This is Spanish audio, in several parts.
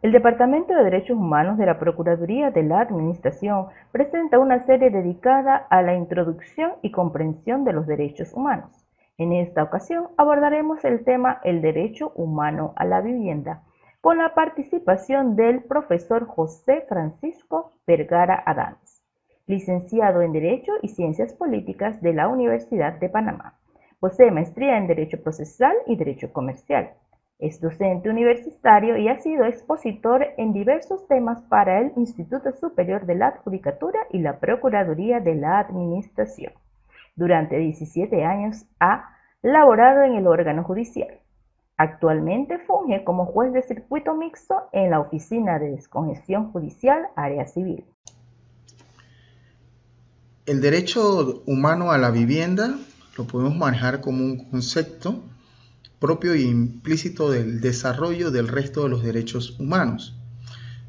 El Departamento de Derechos Humanos de la Procuraduría de la Administración presenta una serie dedicada a la introducción y comprensión de los derechos humanos. En esta ocasión abordaremos el tema el derecho humano a la vivienda, con la participación del profesor José Francisco Vergara Adams, licenciado en Derecho y Ciencias Políticas de la Universidad de Panamá. Posee maestría en Derecho Procesal y Derecho Comercial. Es docente universitario y ha sido expositor en diversos temas para el Instituto Superior de la Adjudicatura y la Procuraduría de la Administración. Durante 17 años ha laborado en el órgano judicial. Actualmente funge como juez de circuito mixto en la Oficina de Descongestión Judicial, Área Civil. El derecho humano a la vivienda lo podemos manejar como un concepto propio e implícito del desarrollo del resto de los derechos humanos,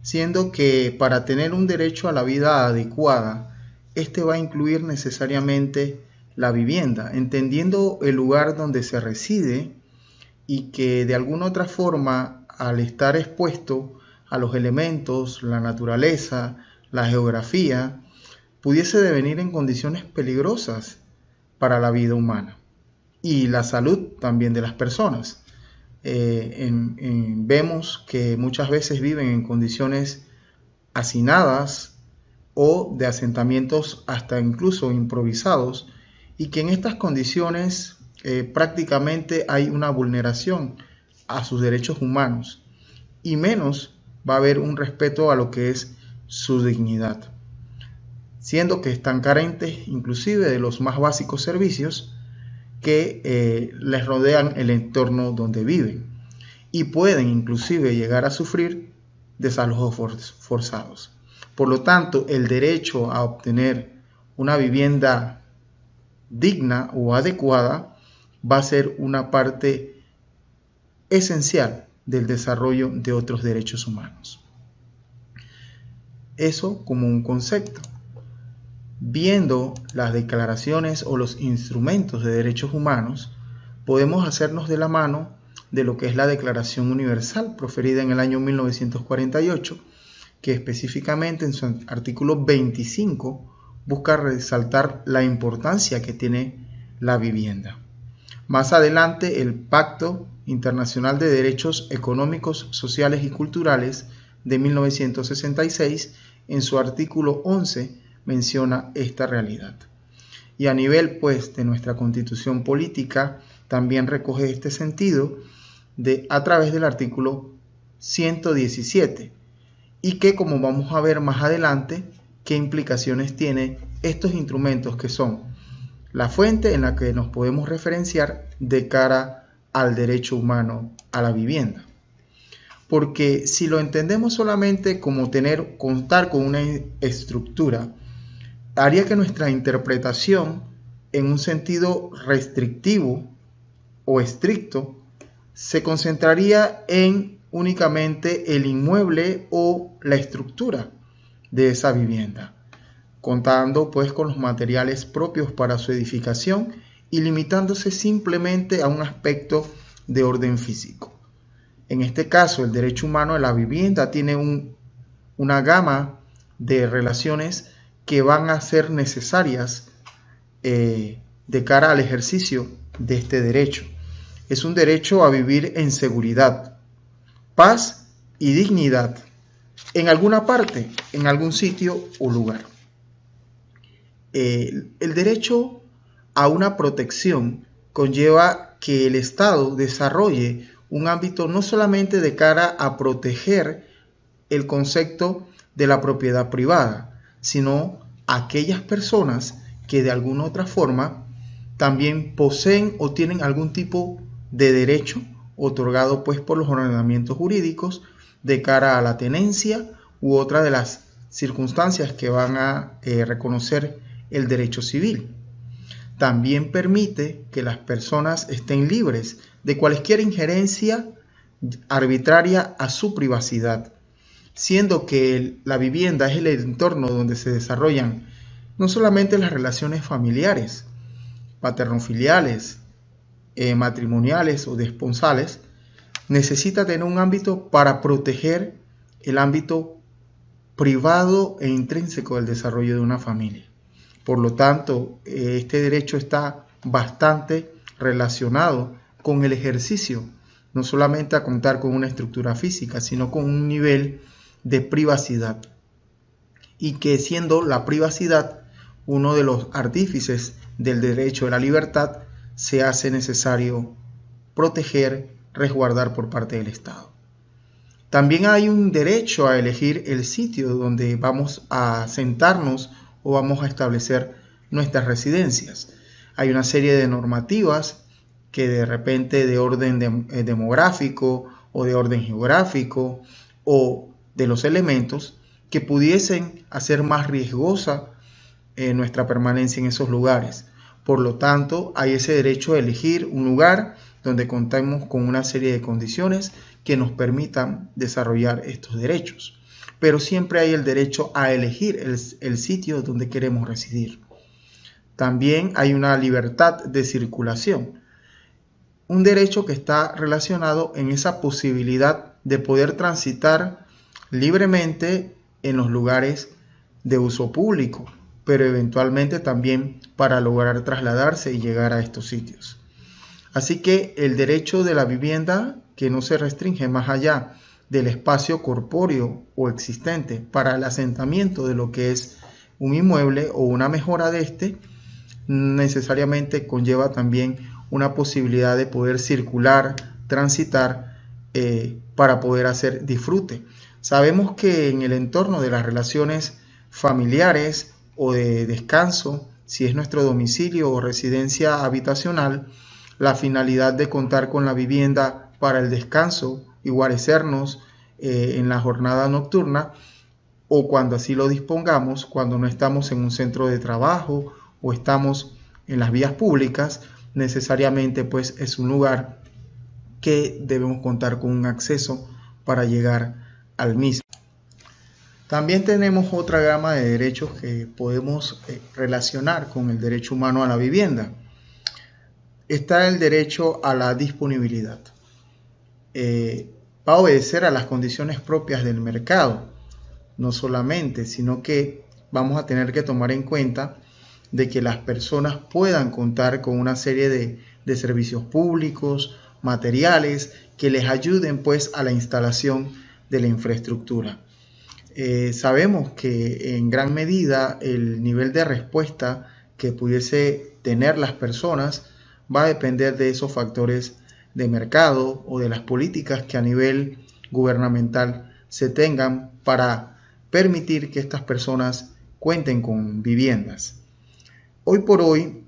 siendo que para tener un derecho a la vida adecuada, este va a incluir necesariamente la vivienda, entendiendo el lugar donde se reside y que de alguna otra forma, al estar expuesto a los elementos, la naturaleza, la geografía, pudiese devenir en condiciones peligrosas para la vida humana y la salud también de las personas. Vemos que muchas veces viven en condiciones hacinadas o de asentamientos hasta incluso improvisados, y que en estas condiciones prácticamente hay una vulneración a sus derechos humanos, y menos va a haber un respeto a lo que es su dignidad, siendo que están carentes inclusive de los más básicos servicios que les rodean el entorno donde viven, y pueden inclusive llegar a sufrir desalojos forzados. Por lo tanto, el derecho a obtener una vivienda digna o adecuada va a ser una parte esencial del desarrollo de otros derechos humanos. Eso como un concepto. Viendo las declaraciones o los instrumentos de derechos humanos, podemos hacernos de la mano de lo que es la Declaración Universal proferida en el año 1948, que específicamente en su artículo 25 busca resaltar la importancia que tiene la vivienda. Más adelante, el Pacto Internacional de Derechos Económicos, Sociales y Culturales de 1966, en su artículo 11, menciona esta realidad. Y a nivel de nuestra Constitución política también recoge este sentido a través del artículo 117, y que, como vamos a ver más adelante, qué implicaciones tiene estos instrumentos, que son la fuente en la que nos podemos referenciar de cara al derecho humano a la vivienda. Porque si lo entendemos solamente como contar con una estructura, haría que nuestra interpretación en un sentido restrictivo o estricto se concentraría en únicamente el inmueble o la estructura de esa vivienda, contando con los materiales propios para su edificación y limitándose simplemente a un aspecto de orden físico. En este caso, el derecho humano a la vivienda tiene una gama de relaciones que van a ser necesarias de cara al ejercicio de este derecho. Es un derecho a vivir en seguridad, paz y dignidad, en alguna parte, en algún sitio o lugar. El derecho a una protección conlleva que el Estado desarrolle un ámbito no solamente de cara a proteger el concepto de la propiedad privada, sino a aquellas personas que de alguna otra forma también poseen o tienen algún tipo de derecho otorgado por los ordenamientos jurídicos de cara a la tenencia u otra de las circunstancias que van a reconocer el derecho civil. También permite que las personas estén libres de cualquier injerencia arbitraria a su privacidad, siendo que la vivienda es el entorno donde se desarrollan no solamente las relaciones familiares, paternofiliales, matrimoniales o de esponsales, necesita tener un ámbito para proteger el ámbito privado e intrínseco del desarrollo de una familia. Por lo tanto, este derecho está bastante relacionado con el ejercicio, no solamente a contar con una estructura física, sino con un nivel de privacidad. Y que siendo la privacidad uno de los artífices del derecho de la libertad, se hace necesario proteger, resguardar por parte del Estado. También hay un derecho a elegir el sitio donde vamos a sentarnos o vamos a establecer nuestras residencias. Hay una serie de normativas que de repente de orden demográfico o de orden geográfico o de los elementos que pudiesen hacer más riesgosa nuestra permanencia en esos lugares. Por lo tanto, hay ese derecho a elegir un lugar donde contamos con una serie de condiciones que nos permitan desarrollar estos derechos. Pero siempre hay el derecho a elegir el sitio donde queremos residir. También hay una libertad de circulación, un derecho que está relacionado en esa posibilidad de poder transitar libremente en los lugares de uso público, pero eventualmente también para lograr trasladarse y llegar a estos sitios. Así que el derecho de la vivienda, que no se restringe más allá del espacio corpóreo o existente para el asentamiento de lo que es un inmueble o una mejora de este, necesariamente conlleva también una posibilidad de poder circular, transitar para poder hacer disfrute. Sabemos que en el entorno de las relaciones familiares o de descanso, si es nuestro domicilio o residencia habitacional, la finalidad de contar con la vivienda para el descanso y guarecernos en la jornada nocturna o cuando así lo dispongamos, cuando no estamos en un centro de trabajo o estamos en las vías públicas, necesariamente pues es un lugar que debemos contar con un acceso para llegar al mismo. También tenemos otra gama de derechos que podemos relacionar con el derecho humano a la vivienda. Está el derecho a la disponibilidad. Va a obedecer a las condiciones propias del mercado, no solamente, sino que vamos a tener que tomar en cuenta de que las personas puedan contar con una serie de servicios públicos, materiales, que les ayuden pues a la instalación de la infraestructura. Sabemos que en gran medida el nivel de respuesta que pudiese tener las personas va a depender de esos factores de mercado o de las políticas que a nivel gubernamental se tengan para permitir que estas personas cuenten con viviendas. Hoy por hoy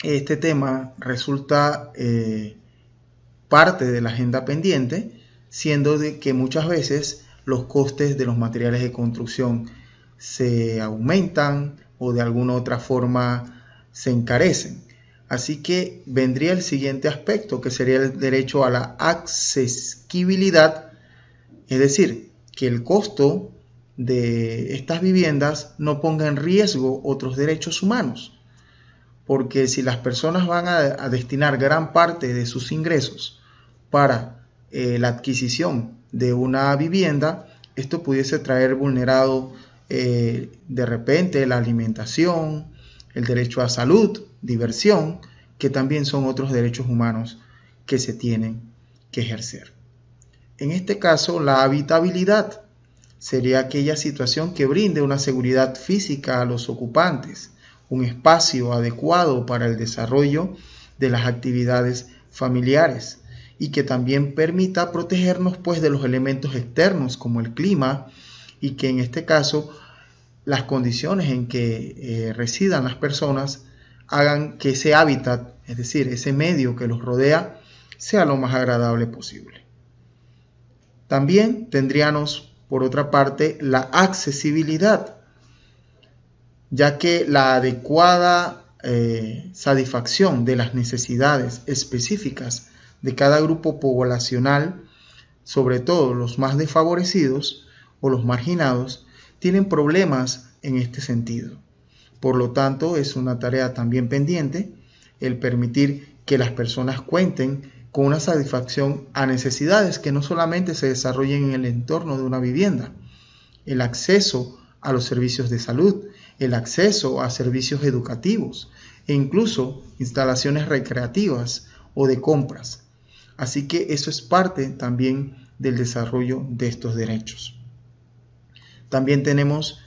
este tema resulta parte de la agenda pendiente, siendo de que muchas veces los costes de los materiales de construcción se aumentan o de alguna otra forma se encarecen. Así que vendría el siguiente aspecto, que sería el derecho a la accesibilidad, es decir, que el costo de estas viviendas no ponga en riesgo otros derechos humanos, porque si las personas van a destinar gran parte de sus ingresos para la adquisición de una vivienda, esto pudiese traer vulnerado de repente la alimentación, el derecho a salud, diversión, que también son otros derechos humanos que se tienen que ejercer. En este caso, la habitabilidad sería aquella situación que brinde una seguridad física a los ocupantes, un espacio adecuado para el desarrollo de las actividades familiares y que también permita protegernos pues de los elementos externos como el clima y que en este caso las condiciones en que residan las personas hagan que ese hábitat, es decir, ese medio que los rodea, sea lo más agradable posible. También tendríamos, por otra parte, la accesibilidad, ya que la adecuada satisfacción de las necesidades específicas de cada grupo poblacional, sobre todo los más desfavorecidos o los marginados, tienen problemas en este sentido. Por lo tanto, es una tarea también pendiente el permitir que las personas cuenten con una satisfacción a necesidades que no solamente se desarrollen en el entorno de una vivienda. El acceso a los servicios de salud, el acceso a servicios educativos e incluso instalaciones recreativas o de compras. Así que eso es parte también del desarrollo de estos derechos. También tenemos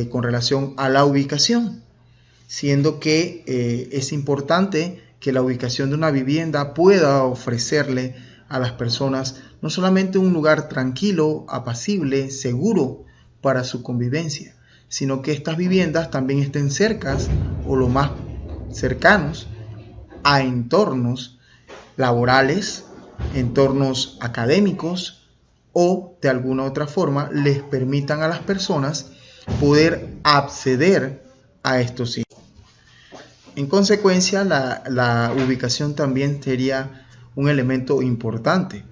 con relación a la ubicación, siendo que es importante que la ubicación de una vivienda pueda ofrecerle a las personas no solamente un lugar tranquilo, apacible, seguro para su convivencia, sino que estas viviendas también estén cercas o lo más cercanos a entornos laborales, entornos académicos o de alguna otra forma les permitan a las personas poder acceder a estos sitios. En consecuencia, la ubicación también sería un elemento importante.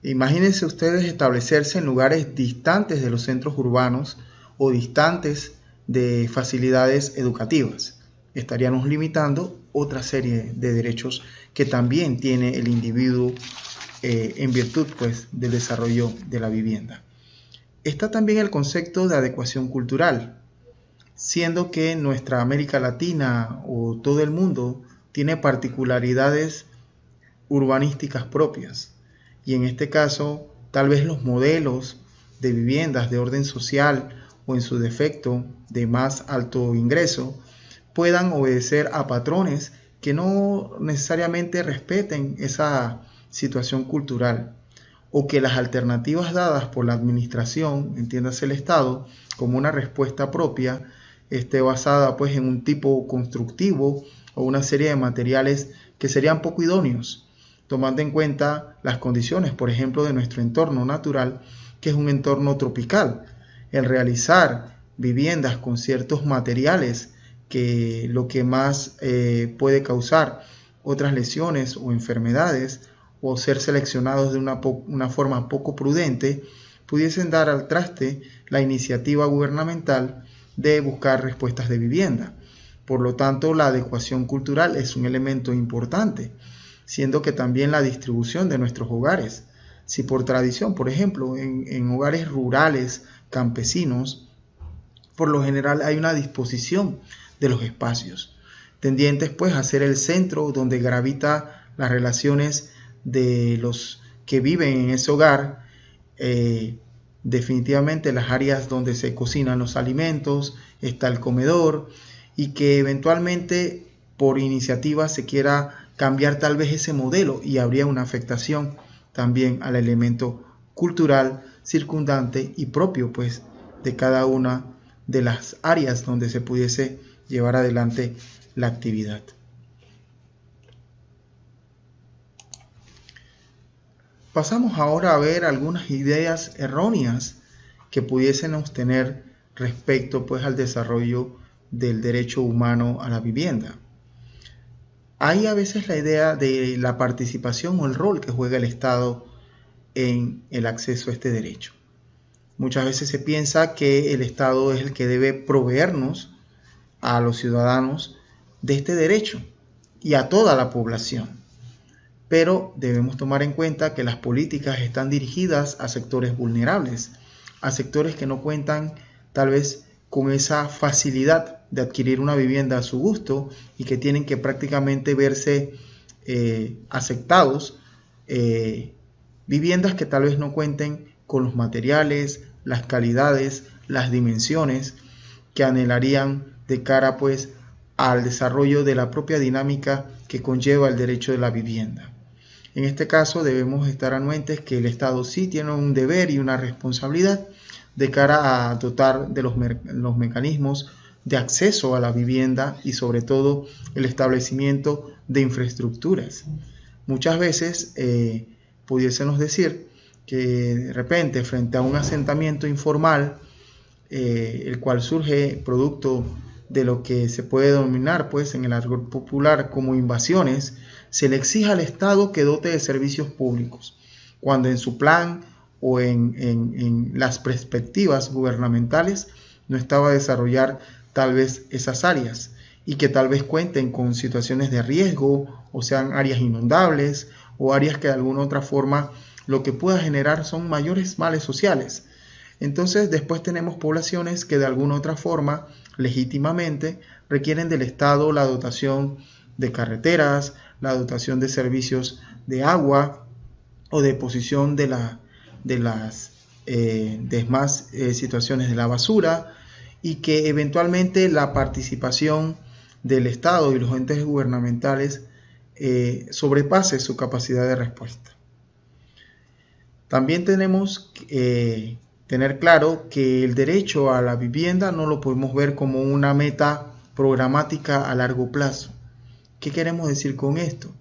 Imagínense ustedes establecerse en lugares distantes de los centros urbanos o distantes de facilidades educativas. Estaríamos limitando otra serie de derechos que también tiene el individuo en virtud pues, del desarrollo de la vivienda. Está también el concepto de adecuación cultural, siendo que nuestra América Latina o todo el mundo tiene particularidades urbanísticas propias. Y en este caso, tal vez los modelos de viviendas de orden social o en su defecto de más alto ingreso puedan obedecer a patrones que no necesariamente respeten esa situación cultural, o que las alternativas dadas por la administración, entiéndase el Estado, como una respuesta propia, esté basada pues en un tipo constructivo o una serie de materiales que serían poco idóneos, tomando en cuenta las condiciones, por ejemplo, de nuestro entorno natural, que es un entorno tropical. El realizar viviendas con ciertos materiales que lo que más puede causar otras lesiones o enfermedades o ser seleccionados de una forma poco prudente, pudiesen dar al traste la iniciativa gubernamental de buscar respuestas de vivienda. Por lo tanto, la adecuación cultural es un elemento importante, siendo que también la distribución de nuestros hogares. Si por tradición, por ejemplo, en hogares rurales, campesinos, por lo general hay una disposición de los espacios, tendientes pues a ser el centro donde gravita las relaciones de los que viven en ese hogar, definitivamente las áreas donde se cocinan los alimentos, está el comedor, y que eventualmente por iniciativa se quiera cambiar tal vez ese modelo y habría una afectación también al elemento cultural circundante y propio pues de cada una de las áreas donde se pudiese llevar adelante la actividad. Pasamos ahora a ver algunas ideas erróneas que pudiésemos tener respecto pues al desarrollo del derecho humano a la vivienda. Hay a veces la idea de la participación o el rol que juega el Estado en el acceso a este derecho. Muchas veces se piensa que el Estado es el que debe proveernos a los ciudadanos de este derecho y a toda la población. Pero debemos tomar en cuenta que las políticas están dirigidas a sectores vulnerables, a sectores que no cuentan tal vez con esa facilidad de adquirir una vivienda a su gusto y que tienen que prácticamente verse aceptados, viviendas que tal vez no cuenten con los materiales, las calidades, las dimensiones que anhelarían de cara pues al desarrollo de la propia dinámica que conlleva el derecho de la vivienda. En este caso debemos estar anuentes que el Estado sí tiene un deber y una responsabilidad de cara a dotar de los mecanismos de acceso a la vivienda y sobre todo el establecimiento de infraestructuras. Muchas veces pudiésemos decir que de repente frente a un asentamiento informal, el cual surge producto de lo que se puede denominar pues en el argot popular como invasiones, se le exige al Estado que dote de servicios públicos, cuando en su plan o en las perspectivas gubernamentales no estaba a desarrollar tal vez esas áreas y que tal vez cuenten con situaciones de riesgo o sean áreas inundables o áreas que de alguna otra forma lo que pueda generar son mayores males sociales. Entonces después tenemos poblaciones que de alguna otra forma legítimamente requieren del Estado la dotación de carreteras, la dotación de servicios de agua o de deposición de las demás situaciones de la basura, y que eventualmente la participación del Estado y los entes gubernamentales sobrepase su capacidad de respuesta. También tenemos que tener claro que el derecho a la vivienda no lo podemos ver como una meta programática a largo plazo. ¿Qué queremos decir con esto?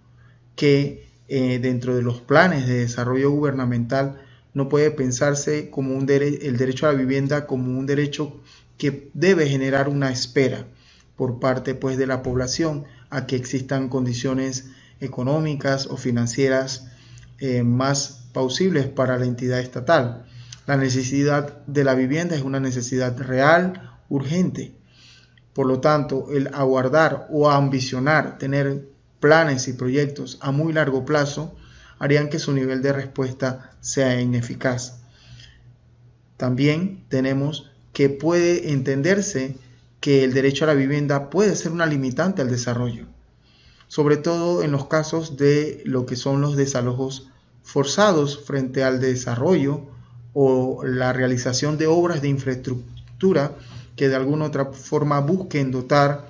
Que dentro de los planes de desarrollo gubernamental no puede pensarse como el derecho a la vivienda como un derecho que debe generar una espera por parte pues, de la población a que existan condiciones económicas o financieras más plausibles para la entidad estatal. La necesidad de la vivienda es una necesidad real, urgente. Por lo tanto, el aguardar o ambicionar tener planes y proyectos a muy largo plazo harían que su nivel de respuesta sea ineficaz. También tenemos que puede entenderse que el derecho a la vivienda puede ser una limitante al desarrollo, sobre todo en los casos de lo que son los desalojos forzados frente al desarrollo o la realización de obras de infraestructura que de alguna otra forma busquen dotar,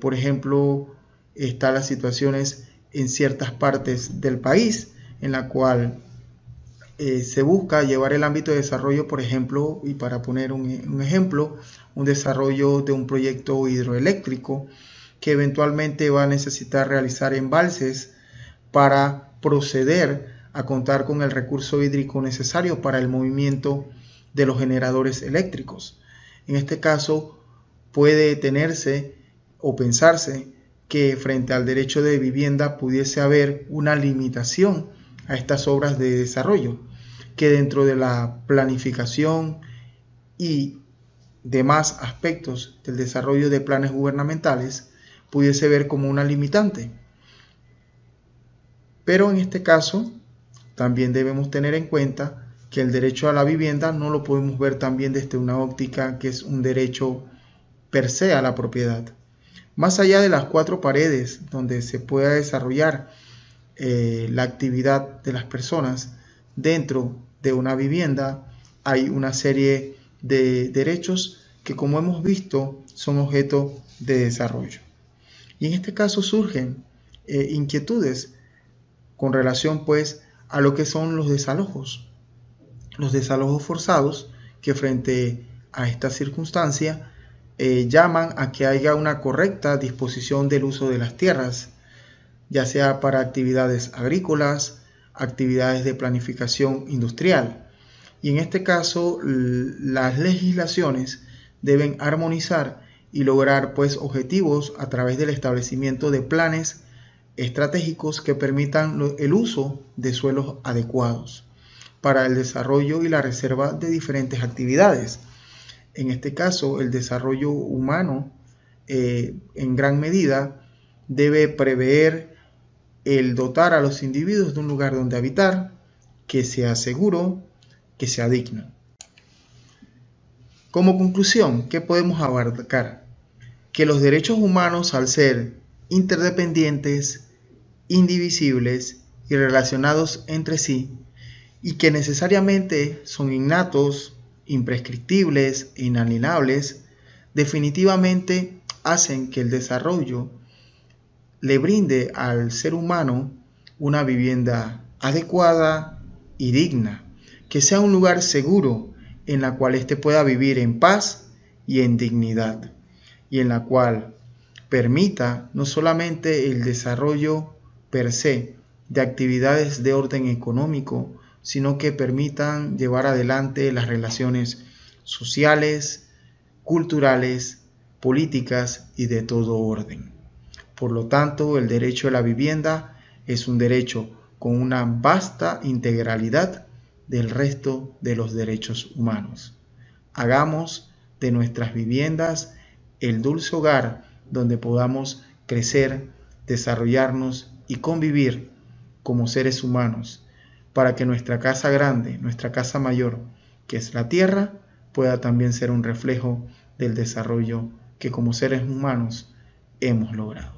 por ejemplo, están las situaciones en ciertas partes del país en la cual se busca llevar el ámbito de desarrollo, por ejemplo, y para poner un ejemplo, un desarrollo de un proyecto hidroeléctrico que eventualmente va a necesitar realizar embalses para proceder a contar con el recurso hídrico necesario para el movimiento de los generadores eléctricos. En este caso, puede tenerse o pensarse que frente al derecho de vivienda pudiese haber una limitación a estas obras de desarrollo, que dentro de la planificación y demás aspectos del desarrollo de planes gubernamentales pudiese ver como una limitante. Pero en este caso también debemos tener en cuenta que el derecho a la vivienda no lo podemos ver también desde una óptica que es un derecho per se a la propiedad. Más allá de las cuatro paredes donde se pueda desarrollar la actividad de las personas dentro de una vivienda, hay una serie de derechos que, como hemos visto, son objeto de desarrollo. Y en este caso surgen inquietudes con relación pues a lo que son los desalojos forzados, que frente a esta circunstancia llaman a que haya una correcta disposición del uso de las tierras, ya sea para actividades agrícolas, actividades de planificación industrial. Y en este caso, las legislaciones deben armonizar y lograr pues objetivos a través del establecimiento de planes estratégicos que permitan el uso de suelos adecuados para el desarrollo y la reserva de diferentes actividades. En este caso, el desarrollo humano en gran medida debe prever el dotar a los individuos de un lugar donde habitar, que sea seguro, que sea digno. Como conclusión, ¿qué podemos abarcar? Que los derechos humanos, al ser interdependientes, indivisibles y relacionados entre sí, y que necesariamente son innatos, imprescriptibles e inalienables, definitivamente hacen que el desarrollo le brinde al ser humano una vivienda adecuada y digna, que sea un lugar seguro en la cual éste pueda vivir en paz y en dignidad, y en la cual permita no solamente el desarrollo per se de actividades de orden económico, sino que permitan llevar adelante las relaciones sociales, culturales, políticas y de todo orden. Por lo tanto, el derecho a la vivienda es un derecho con una vasta integralidad del resto de los derechos humanos. Hagamos de nuestras viviendas el dulce hogar donde podamos crecer, desarrollarnos y convivir como seres humanos, para que nuestra casa grande, nuestra casa mayor, que es la tierra, pueda también ser un reflejo del desarrollo que como seres humanos hemos logrado.